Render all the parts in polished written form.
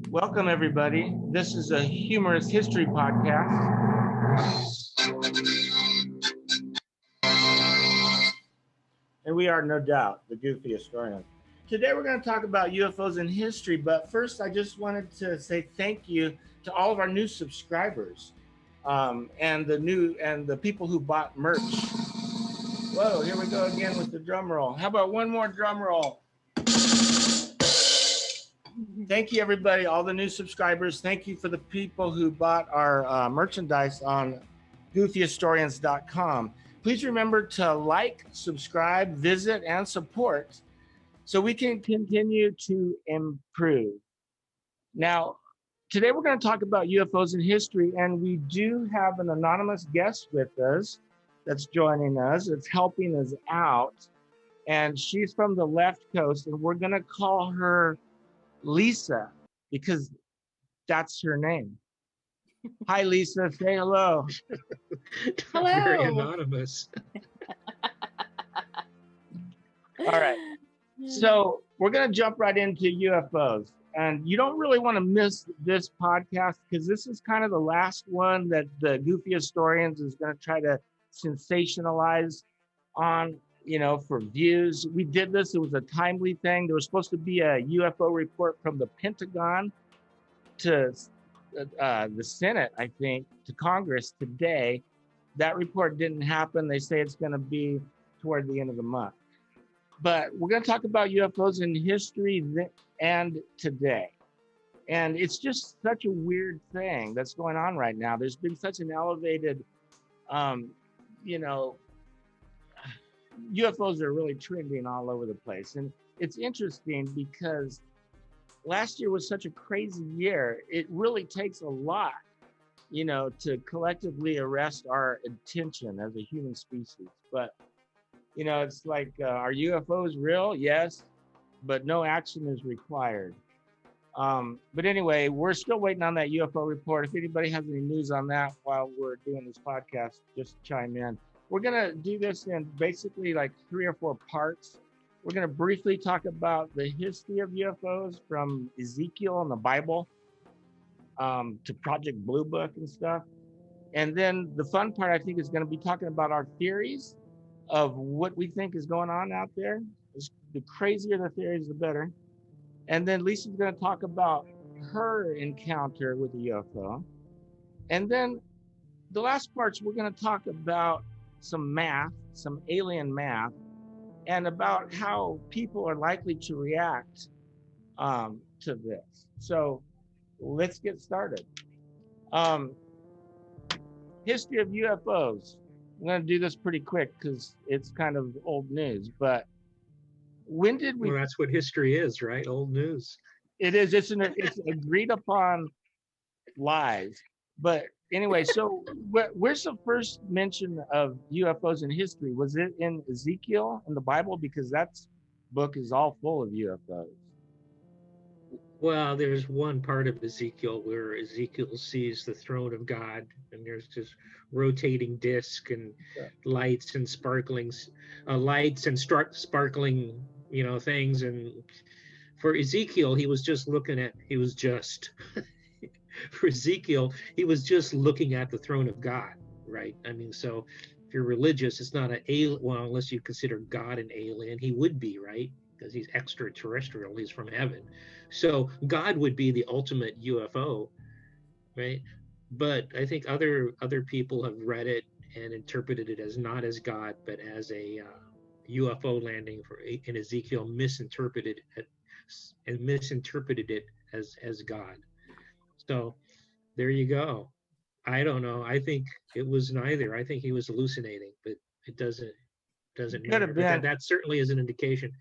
Welcome, everybody. This is a humorous history podcast. And we are, no doubt, the goofy historians. Today, we're going to talk about UFOs in history. But first, I just wanted to say thank you to all of our new subscribers and the people who bought merch. Whoa, here we go again with the drum roll. How about one more drum roll? Thank you, everybody, all the new subscribers. Thank you for the people who bought our merchandise on goofyhistorians.com. Please remember to like, subscribe, visit, and support so we can continue to improve. Now, today we're going to talk about UFOs in history, and we do have an anonymous guest with us that's joining us. It's helping us out, and she's from the left coast, and we're going to call her Lisa, because that's her name. Hi, Lisa. Say hello. Hello. Very anonymous. All right. So we're going to jump right into UFOs. And you don't really want to miss this podcast because this is kind of the last one that the Goofy Historians is going to try to sensationalize on, for views. We did this. It was a timely thing. There was supposed to be a UFO report from the Pentagon to the Senate, I think, to Congress today. That report didn't happen. They say it's going to be toward the end of the month. But we're going to talk about UFOs in history and today. And it's just such a weird thing that's going on right now. There's been such an elevated, UFOs are really trending all over the place. And it's interesting because last year was such a crazy year. It really takes a lot, to collectively arrest our attention as a human species. But, it's like, are UFOs real? Yes, but no action is required. But anyway, we're still waiting on that UFO report. If anybody has any news on that while we're doing this podcast, just chime in. We're going to do this in basically like 3 or 4 parts. We're going to briefly talk about the history of UFOs from Ezekiel in the Bible to Project Blue Book and stuff. And then the fun part, I think, is going to be talking about our theories of what we think is going on out there. The crazier the theories, the better. And then Lisa's going to talk about her encounter with the UFO. And then the last parts, we're going to talk about some math, some alien math, and about how people are likely to react to this. So let's get started. History of UFOs. I'm going to do this pretty quick because it's kind of old news. But when did we? Well, that's what history is, right? Old news. It is. It's agreed upon lies. But anyway, so where's the first mention of UFOs in history? Was it in Ezekiel in the Bible? Because that book is all full of UFOs. Well, there's one part of Ezekiel where Ezekiel sees the throne of God, and there's this rotating disc and lights and sparkling, sparkling, things. And for Ezekiel, for Ezekiel, he was just looking at the throne of God, right? I mean, so if you're religious, it's not unless you consider God an alien, he would be, right? Because he's extraterrestrial, he's from heaven. So God would be the ultimate UFO, right? But I think other people have read it and interpreted it as not as God, but as a UFO landing in Ezekiel, misinterpreted it as God. So there you go. I don't know. I think it was neither. I think he was hallucinating, but it doesn't matter. But that certainly is an indication.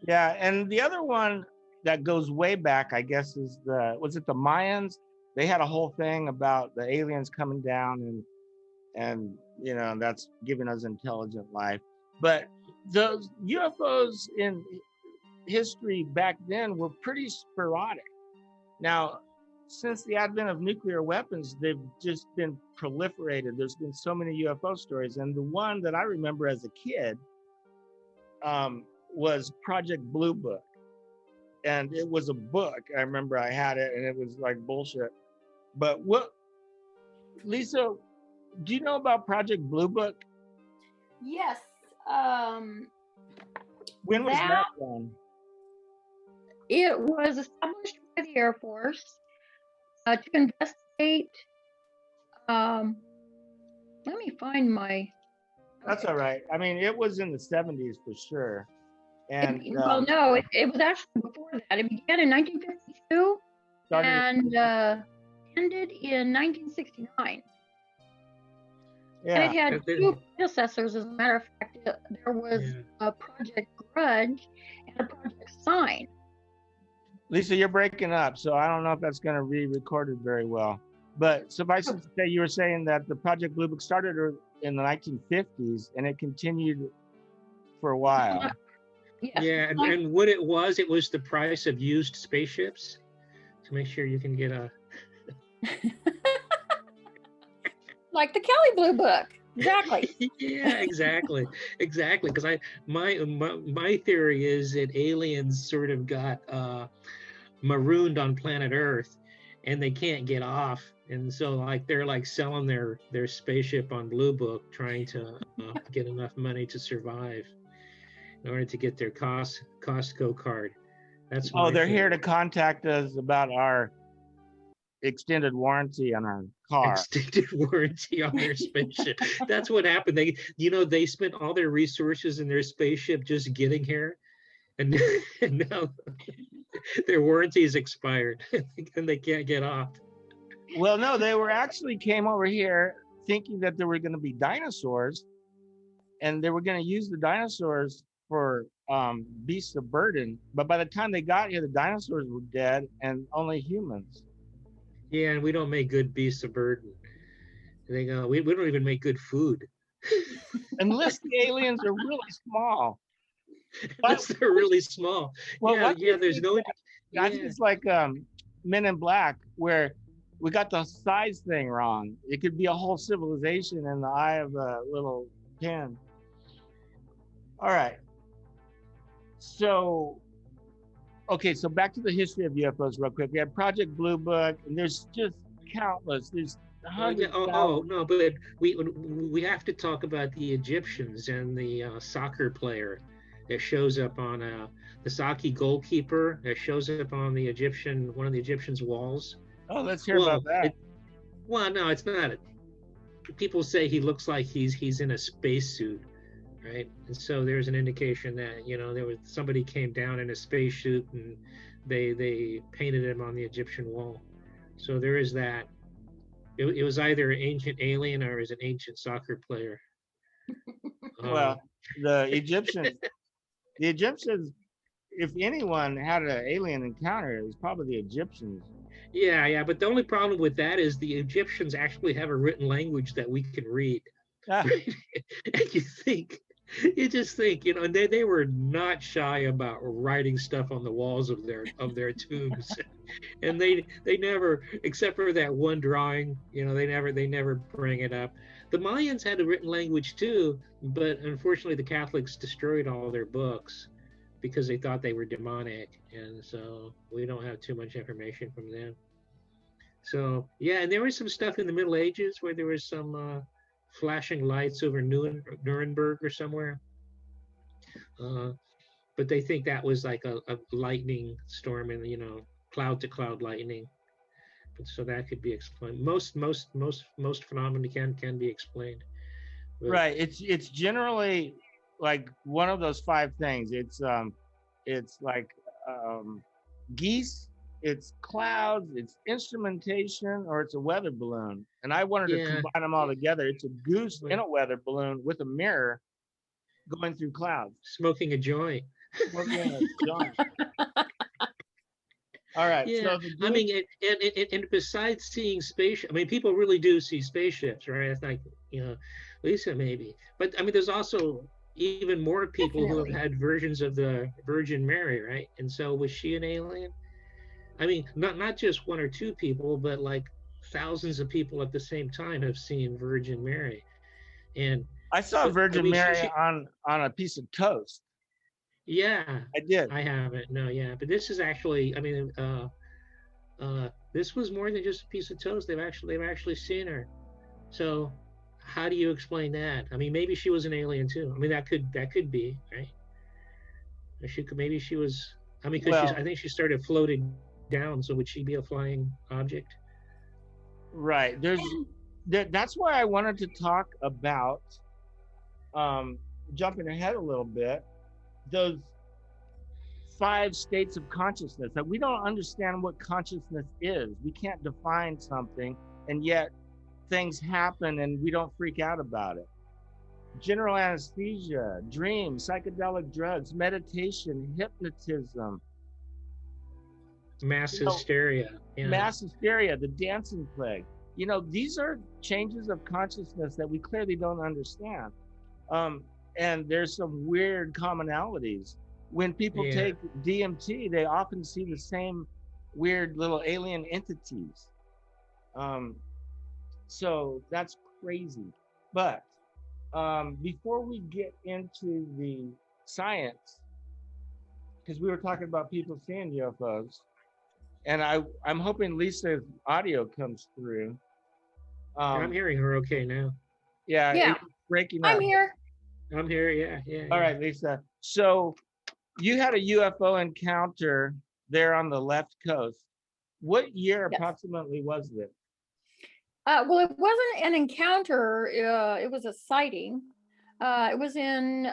Yeah, and the other one that goes way back, I guess, is was it the Mayans? They had a whole thing about the aliens coming down and that's giving us intelligent life. But those UFOs in history back then were pretty sporadic. Now, since the advent of nuclear weapons, they've just been proliferated. There's been so many UFO stories, and the one that I remember as a kid was Project Blue Book. and it was a book. I remember I had it, and it was like bullshit. But what, Lisa? Do you know about Project Blue Book? Yes. When was that done? It was established by the Air Force to investigate. Let me find my. That's all right. I mean, it was in the 70s for sure. And well, no, it was actually before that. It began in 1952 and ended in 1969. Yeah. And it had two predecessors, as a matter of fact. There was a Project Grudge and a Project Sign. Lisa, you're breaking up, so I don't know if that's going to be recorded very well. But suffice it to say, you were saying that the Project Blue Book started in the 1950s and it continued for a while. Yes. Yeah, and what it was the price of used spaceships to make sure you can get a like the Kelly Blue Book. Exactly. Yeah, exactly. Because my theory is that aliens sort of got marooned on planet Earth, and they can't get off, and so like they're like selling their spaceship on Blue Book, trying to get enough money to survive in order to get their Costco card. That's they're here to contact us about our extended warranty on our car. Extended warranty on their spaceship. That's what happened. They spent all their resources in their spaceship just getting here, and now their warranty is expired and they can't get off. Well, no, they came over here thinking that there were going to be dinosaurs, and they were going to use the dinosaurs for beasts of burden. But by the time they got here, the dinosaurs were dead and only humans. Yeah, and we don't make good beasts of burden. They go, we don't even make good food. Unless the aliens are really small. Unless they're really small. Well, there's no... I think it's like Men in Black, where we got the size thing wrong. It could be a whole civilization in the eye of a little pin. All right. So back to the history of UFOs real quick. We had Project Blue Book, and there's just countless. There's hundreds. No, but we have to talk about the Egyptians and the soccer player that shows up on the Saki goalkeeper that shows up on one of the Egyptians' walls. Oh, let's hear about that. No, it's not. People say he looks like he's in a spacesuit. Right, and so there's an indication that somebody came down in a spacesuit and they painted him on the Egyptian wall. So there is that. It was either an ancient alien or is an ancient soccer player. Well, the Egyptians, if anyone had an alien encounter, it was probably the Egyptians. Yeah, but the only problem with that is the Egyptians actually have a written language that we can read. And you just think, they were not shy about writing stuff on the walls of their tombs, and they never, except for that one drawing, they never bring it up. The Mayans had a written language too, but unfortunately the Catholics destroyed all their books because they thought they were demonic, and so we don't have too much information from them. So yeah, and there was some stuff in the Middle Ages where there was some flashing lights over Nuremberg or somewhere. But they think that was like a lightning storm and cloud to cloud lightning. But so that could be explained. Most phenomena can be explained. But, right. It's generally like one of those five things. It's like geese, it's clouds, it's instrumentation, or it's a weather balloon. And I wanted to combine them all together. It's a goose in a weather balloon with a mirror going through clouds. Smoking a joint. All right. Yeah. So I mean, and besides seeing spaceships, I mean, people really do see spaceships, right? It's like, Lisa maybe. But I mean, there's also even more people who have had versions of the Virgin Mary, right? And so was she an alien? I mean, not just one or two people, but like thousands of people at the same time have seen Virgin Mary. And I saw Virgin Mary on a piece of toast. Yeah, I did. I haven't. No, yeah, but this is actually. I mean, this was more than just a piece of toast. They've actually seen her. So, how do you explain that? I mean, maybe she was an alien too. I mean, that could be right. Or maybe she was. I mean, because I Well, think she started floating down. So would she be a flying object? right. That's why I wanted to talk about, um, jumping ahead a little bit, those 5 states of consciousness that we don't understand what consciousness is. We can't define something, and yet things happen and we don't freak out about it. General anesthesia, dreams, psychedelic drugs, meditation, hypnotism, Mass you know, hysteria. Yeah. mass hysteria, the dancing plague. These are changes of consciousness that we clearly don't understand. And there's some weird commonalities. When people Yeah. take DMT, they often see the same weird little alien entities. So that's crazy. But before we get into the science, because we were talking about people seeing UFOs, and I'm hoping Lisa's audio comes through. I'm hearing her okay now. Yeah, Yeah, it's breaking up. I'm here. I'm here. Yeah, yeah. All Yeah. right, Lisa. So you had a UFO encounter there on the left coast. What year Yes. approximately was this? Well, it wasn't an encounter. It was a sighting. It was in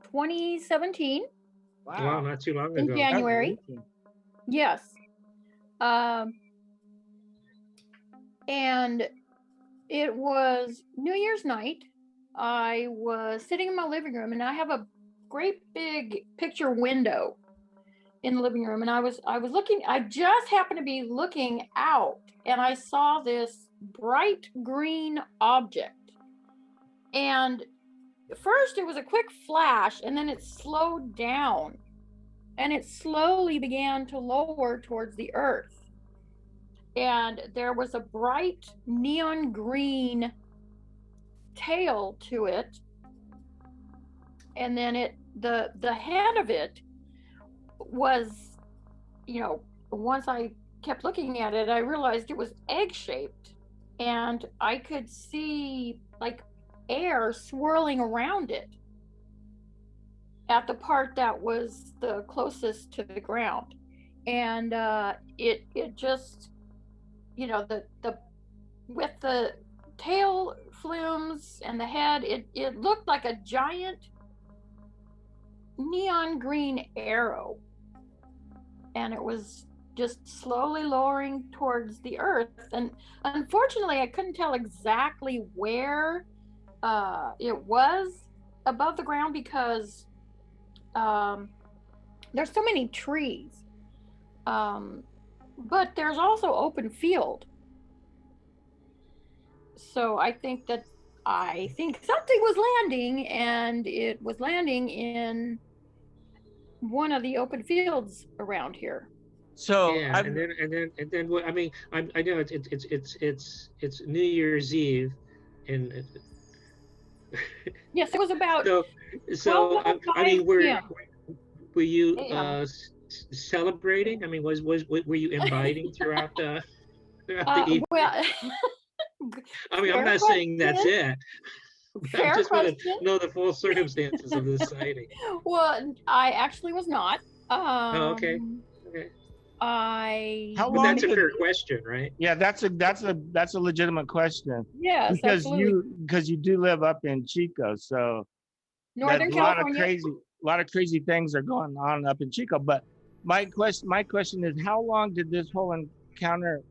2017 Wow, not too long in ago. January. Yes. And it was New Year's night. I was sitting in my living room, and I have a great big picture window in the living room, and I was looking. I just happened to be looking out, and I saw this bright green object. And first it was a quick flash, and then it slowed down, and it slowly began to lower towards the earth. And there was a bright neon green tail to it, and then the head of it was, once I kept looking at it, I realized it was egg-shaped, and I could see like air swirling around it at the part that was the closest to the ground. And it just, the with the tail flumes and the head, it looked like a giant neon green arrow, and it was just slowly lowering towards the earth. And unfortunately, I couldn't tell exactly where it was above the ground, because there's so many trees, but there's also open field. So I think something was landing, and it was landing in one of the open fields around here. So yeah, and then what? I mean, I know it's New Year's Eve, and yes, it was about. So I mean, were you Yeah. Celebrating? I mean, were you imbibing throughout the evening? Well, I mean, I'm not saying that's it. I just want to know the full circumstances of this sighting. Well, I actually was not. Oh, okay. How long? But that's a fair question, right? Yeah, that's a legitimate question. Yes, because absolutely. you do live up in Chico, so Northern California. A lot of crazy things are going on up in Chico. But my question is, how long did this whole encounter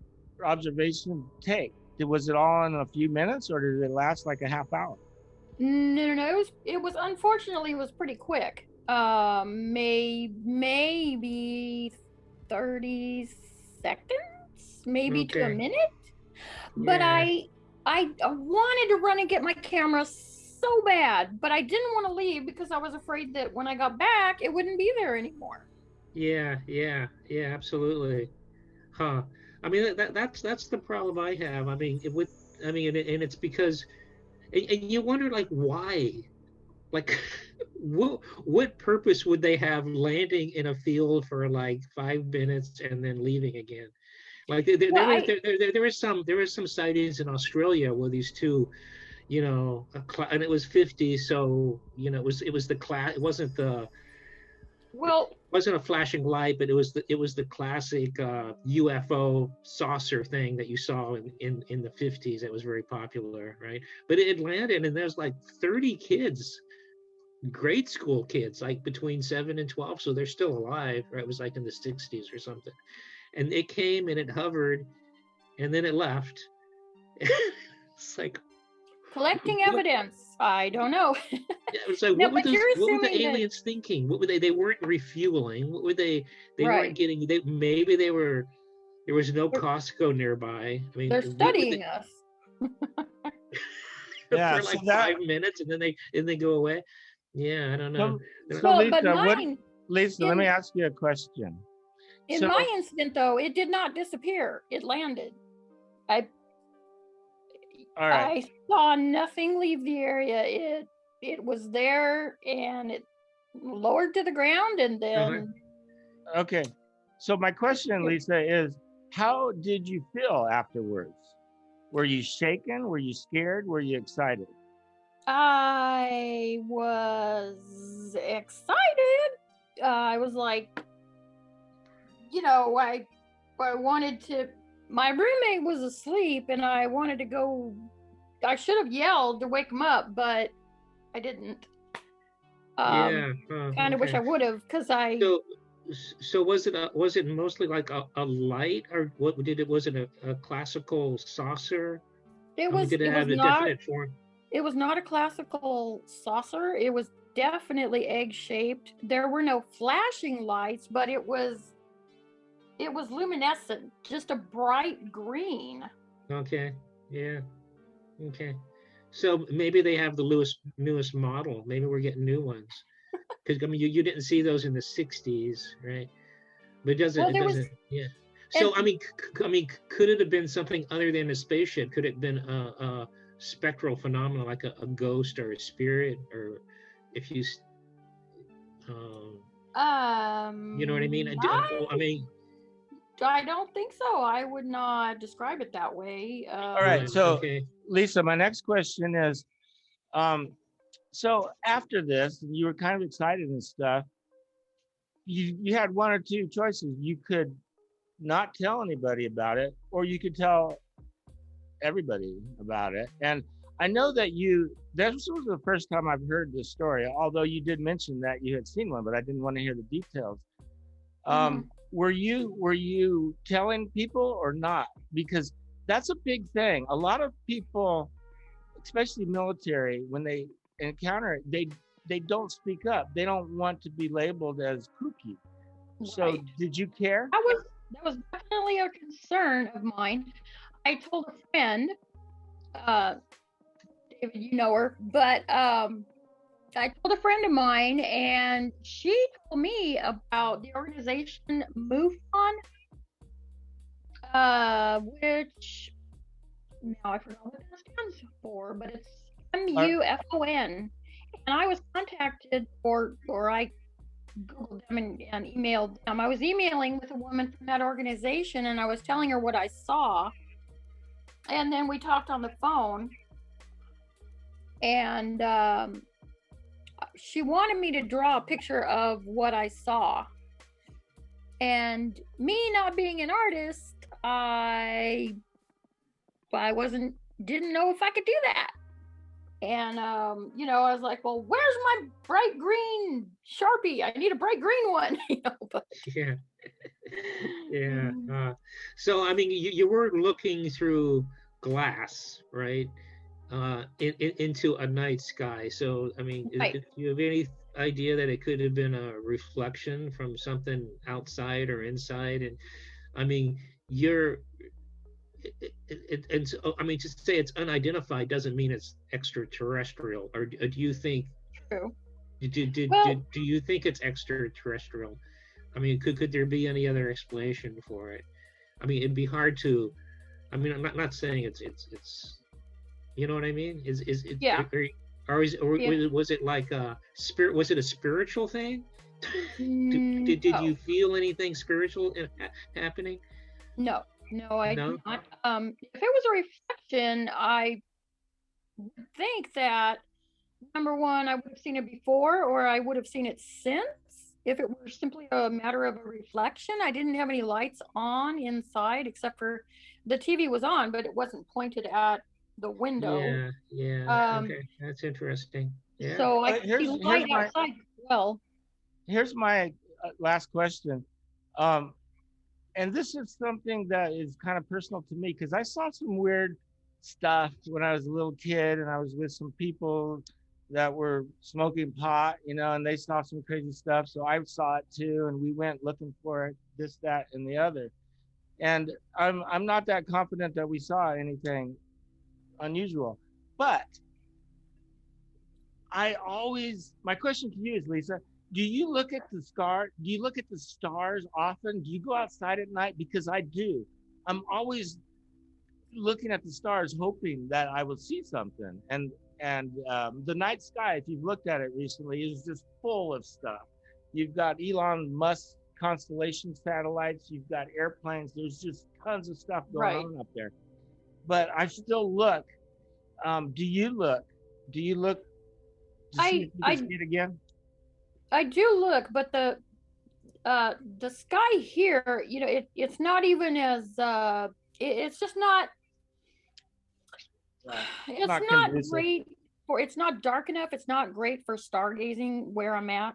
observation take? Was it all in a few minutes, or did it last like a half hour? No. It was unfortunately, it was pretty quick. Maybe 30 seconds, maybe to a minute. But I wanted to run and get my camera so bad, but I didn't want to leave because I was afraid that when I got back, it wouldn't be there anymore. Yeah, absolutely. Huh. I mean, that's the problem I have. I mean, and it's because, and you wonder, like, why? like what purpose would they have landing in a field for like 5 minutes and then leaving again? Like Well, there was some sightings in Australia where these two, and it was 50, so it was the class. well, It wasn't a flashing light, but it was the classic UFO saucer thing that you saw in the 50s. That was very popular, right? But it landed, and there's like 30 kids, grade school kids, like between 7 and 12, so they're still alive, right? It was like in the 60s or something, and it came and it hovered, and then it left. It's like collecting evidence. I don't know. Yeah, it was like, No, what were but you're what were the assuming that, aliens thinking? What were they weren't refueling. What were they weren't right? getting, maybe there was no They're, Costco nearby. I mean, they're what would studying us. Yeah, for so like that 5 minutes and then they go away? Yeah, I don't know. so Well, but Lisa, let me in ask you a question. in So, my incident though, it did not disappear. It landed. I all right. I saw nothing leave the area. It was there and it lowered to the ground and then Okay. So my question, Lisa, is how did you feel afterwards? Were you shaken? Were you scared? Were you excited? I was excited. I was like, I wanted to. My roommate was asleep, and I wanted to go. I should have yelled to wake him up, but I didn't. Yeah. Kind of wish I would have, because I. So was it mostly like a light, or what did it? Was it a classical saucer? Did it have a definite form? It was not a classical saucer. It was definitely egg-shaped. There were no flashing lights, but it was luminescent, just a bright green. Okay. Yeah. Okay. So maybe they have the newest model. Maybe we're getting new ones. Because you didn't see those in the 60s, right? But yeah. So could it have been something other than a spaceship? Could it have been a spectral phenomenon, like a ghost or a spirit, or if you you know what I mean? I don't think so. I would not describe it that way. All right. So, Lisa, my next question is, so after this, you were kind of excited and stuff. You had one or two choices. You could not tell anybody about it, or you could tell everybody about it. And I know that this was the first time I've heard this story, although you did mention that you had seen one, but I didn't want to hear the details. Were you telling people or not? Because that's a big thing. A lot of people, especially military, when they encounter it, they don't speak up. They don't want to be labeled as kooky. So right. Did you care? That was definitely a concern of mine. I told a friend, David, you know her, but I told a friend of mine, and she told me about the organization MUFON, which now I forgot what that stands for, but it's MUFON. And I was contacted, or I Googled them and emailed them. I was emailing with a woman from that organization, and I was telling her what I saw. And then we talked on the phone, and she wanted me to draw a picture of what I saw. And me not being an artist, I didn't know if I could do that. And, I was like, well, where's my bright green Sharpie? I need a bright green one, but. Yeah. Yeah. So, you were looking through glass, right? Into a night sky. So, Right. Do you have any idea that it could have been a reflection from something outside or inside? And, to say it's unidentified doesn't mean it's extraterrestrial. Or do you think? True. Do you think it's extraterrestrial? Could there be any other explanation for it? It'd be hard to. I'm not saying it's. You know what I mean? Is it? Yeah. was it like a spirit? Was it a spiritual thing? Did No. you feel anything spiritual happening? No, I No. do not. If it was a reflection, I think that number one, I would have seen it before, or I would have seen it since. If it were simply a matter of a reflection, I didn't have any lights on inside except for the TV was on, but it wasn't pointed at the window. Yeah. Okay, that's interesting. Yeah. So I could see light outside as well. Here's my last question. And this is something that is kind of personal to me because I saw some weird stuff when I was a little kid and I was with some people that were smoking pot, and they saw some crazy stuff. So I saw it too. And we went looking for it, this, that, and the other. And I'm not that confident that we saw anything unusual, but my question to you is, Lisa, do you look at the stars often? Do you go outside at night? Because I do. I'm always looking at the stars, hoping that I will see something. And the night sky, if you've looked at it recently, is just full of stuff. You've got Elon Musk constellation satellites. You've got airplanes. There's just tons of stuff going on up there. But I still look. Do you look? To see if you can see it again? I do look, but the sky here, it's not even as it's just not. It's not great for. It's not dark enough. It's not great for stargazing where I'm at,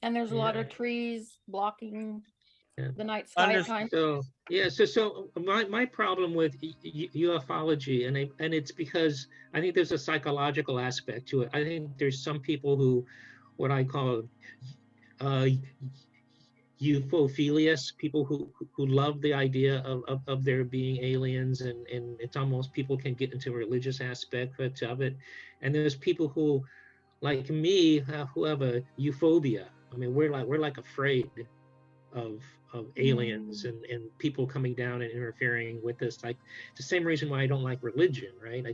and there's a lot of trees blocking the night sky at times. So my problem with ufology, and it's because I think there's a psychological aspect to it. I think there's some people who, what I call euphilious, people who love the idea of there being aliens, and it's almost, people can get into a religious aspect of it. And there's people who, like me, who have a euphobia. I mean, we're like afraid of aliens and people coming down and interfering with us. Like, it's the same reason why I don't like religion, right?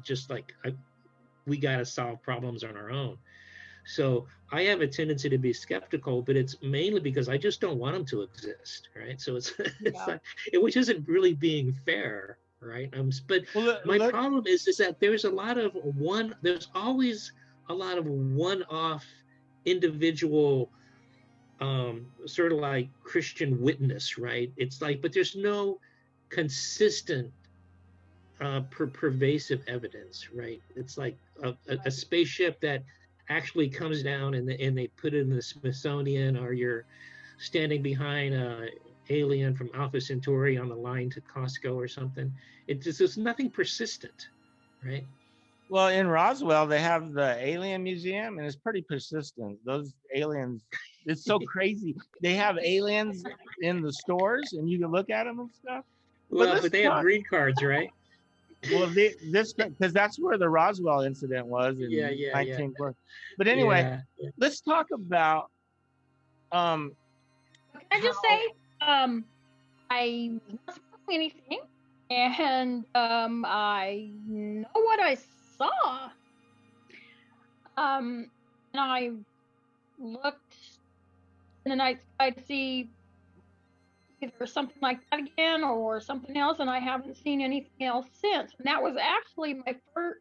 We got to solve problems on our own. So I have a tendency to be skeptical, but it's mainly because I just don't want them to exist, right? So it's which isn't really being fair, right? But my problem is that there's always a lot of one-off individual sort of like Christian witness, right? It's like, but there's no consistent pervasive evidence, right? It's like a spaceship that actually comes down and they put it in the Smithsonian, or you're standing behind a alien from Alpha Centauri on the line to Costco or something. There's nothing persistent, right? Well, in Roswell, they have the alien museum, and it's pretty persistent. Those aliens, it's so crazy. They have aliens in the stores, and you can look at them and stuff. But they have green cards, right? Well, because that's where the Roswell incident was in 1940. But anyway, let's talk about. Can I just say, I was not smoking anything, and I know what I saw. And I looked in the night sky to see either something like that again or something else, and I haven't seen anything else since. And that was actually my third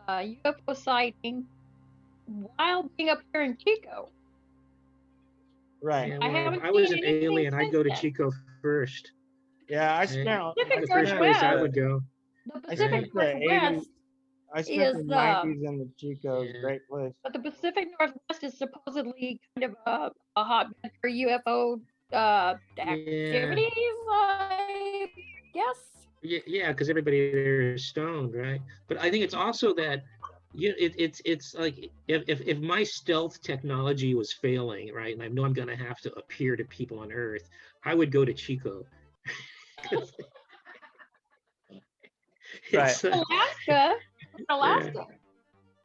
UFO sighting while being up here in Chico. Right. Yeah, I was an alien. I'd go to Chico first. Yeah, I spent the first place I would go. The Pacific Northwest. I spent the 90s in the Chico. Great place. But the Pacific Northwest is supposedly kind of a hotbed for UFO activities, I guess. Yeah, because everybody there is stoned, right? But I think it's also that it's like if my stealth technology was failing, right, and I know I'm going to have to appear to people on Earth, I would go to Chico. Right. Alaska. Yeah.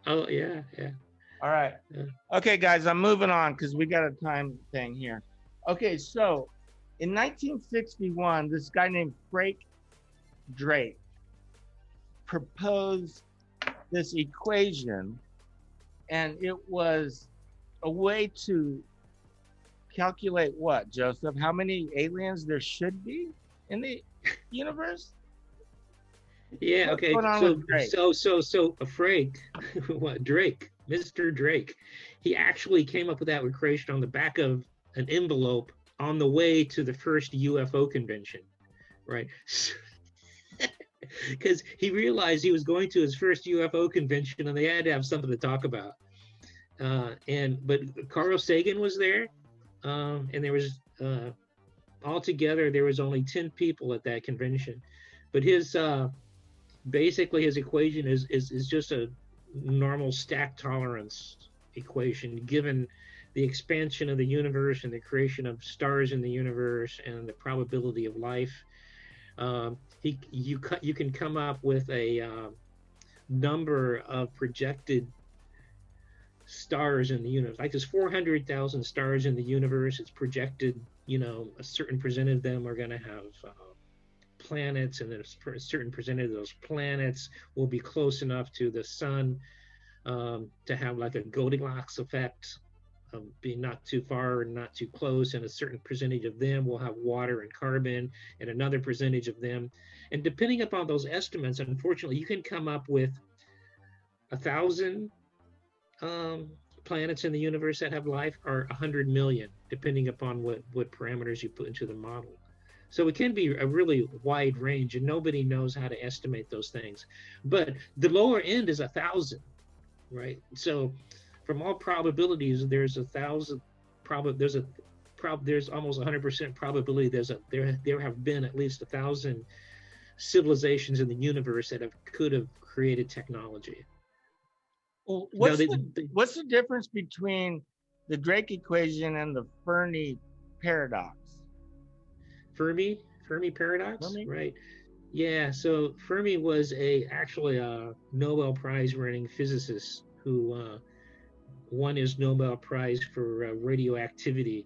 Oh yeah. All right. Yeah. Okay, guys, I'm moving on because we got a time thing here. Okay, so in 1961, this guy named Frank Drake proposed this equation, and it was a way to calculate what, Joseph? How many aliens there should be in the universe? Yeah. What's Okay. going on So with Drake? Frank, what Drake, Mr. Drake, he actually came up with that equation on the back of an envelope on the way to the first UFO convention, right? Because he realized he was going to his first UFO convention and they had to have something to talk about. But Carl Sagan was there, and there was altogether there was only 10 people at that convention. But his basically his equation is just a normal stack tolerance equation given the expansion of the universe and the creation of stars in the universe and the probability of life. You can come up with a number of projected stars in the universe. Like there's 400,000 stars in the universe. It's projected, a certain percentage of them are going to have planets, and a certain percentage of those planets will be close enough to the sun to have like a Goldilocks effect of being not too far and not too close, and a certain percentage of them will have water and carbon, and another percentage of them. And depending upon those estimates, unfortunately, you can come up with 1,000 planets in the universe that have life, or 100 million, depending upon what parameters you put into the model. So it can be a really wide range, and nobody knows how to estimate those things. But the lower end is 1,000, right? So from all probabilities, there's 1,000 there's almost 100% probability there have been at least 1,000 civilizations in the universe that could have created technology. Well, what's the difference between the Drake equation and the Fermi paradox? Fermi paradox, Fermi? Right? Yeah. So Fermi was actually a Nobel Prize winning physicist who won his Nobel Prize for radioactivity,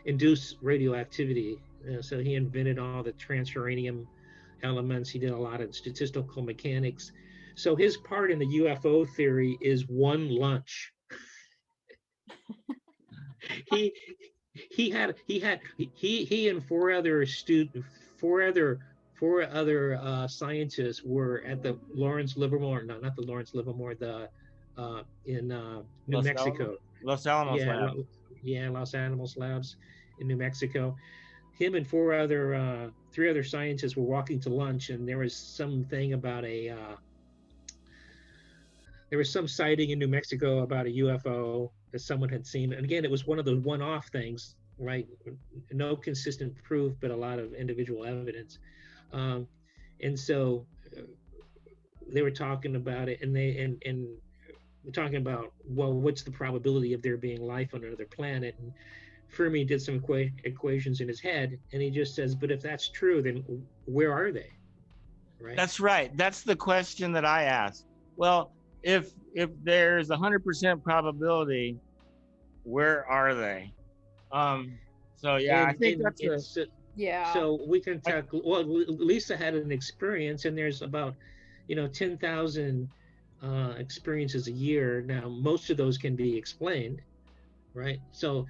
induced radioactivity. So he invented all the transuranium elements. He did a lot of statistical mechanics. So his part in the UFO theory is one lunch. he and four other scientists were at the Lawrence Livermore, no, not the Lawrence Livermore, in New Mexico. Los Alamos Labs. Los Alamos Labs in New Mexico. Him and three other scientists were walking to lunch, and there was something about there was some sighting in New Mexico about a UFO that someone had seen. And again, it was one of those one-off things, right? No consistent proof, but a lot of individual evidence. And so they were talking about it, and we're talking about, well, what's the probability of there being life on another planet? And Fermi did some equations in his head, and he just says, but if that's true, then where are they? Right? That's right. That's the question that I asked. Well, if there's 100% probability, where are they? So yeah, I think that's yeah. So we can talk. Well, Lisa had an experience, and there's about 10,000 experiences a year. Now, most of those can be explained, right? So,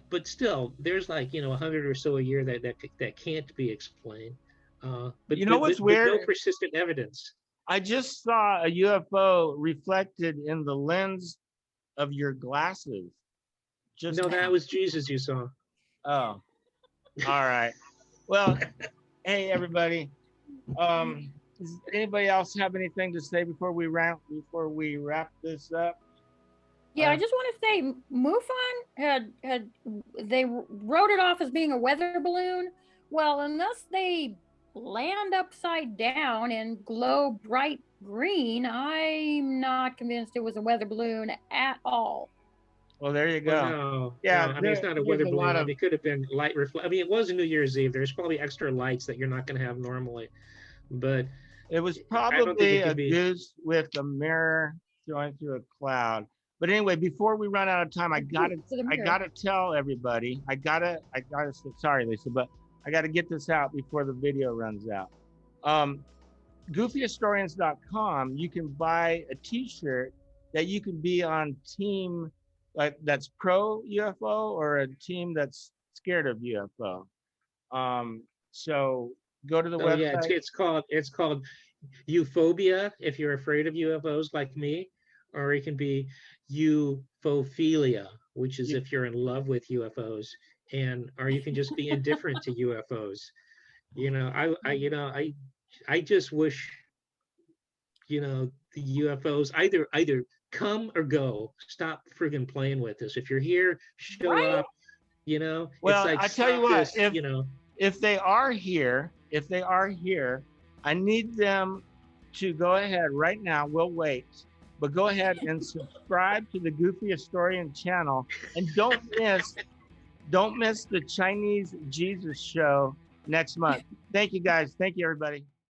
but still, there's like 100 or so a year that can't be explained. But what's weird? No persistent evidence. I just saw a UFO reflected in the lens of your glasses. That was Jesus you saw. Oh, all right. Well, hey everybody. Does anybody else have anything to say before we wrap this up? Yeah, I just want to say MUFON had they wrote it off as being a weather balloon. Well, unless they land upside down and glow bright green, I'm not convinced it was a weather balloon at all. Well, there you go. Well, no, yeah, no, I mean, it's not a weather balloon. It could have been light reflect. I mean, it was a New Year's Eve. There's probably extra lights that you're not going to have normally, but it was probably a goose with a mirror going through a cloud. But anyway, before we run out of time, I gotta tell everybody. Sorry, Lisa, but I gotta get this out before the video runs out. goofyhistorians.com, you can buy a t-shirt that you can be on team like that's pro UFO or a team that's scared of UFO. So go to the Oh yeah, website. it's called euphobia if you're afraid of UFOs like me, or it can be eupophilia, which is You, if you're in love with UFOs, and or you can just be indifferent to UFOs. You know, I just wish, you know, the UFOs either come or go. Stop friggin' playing with us. If you're here, show Right? up. You know, it's well, like I tell you stop what, this. You know, if they are here, I need them to go ahead right now. We'll wait, but go ahead and subscribe to the Goofy Historian channel, and don't miss the Chinese Jesus show next month. Thank you guys. Thank you everybody.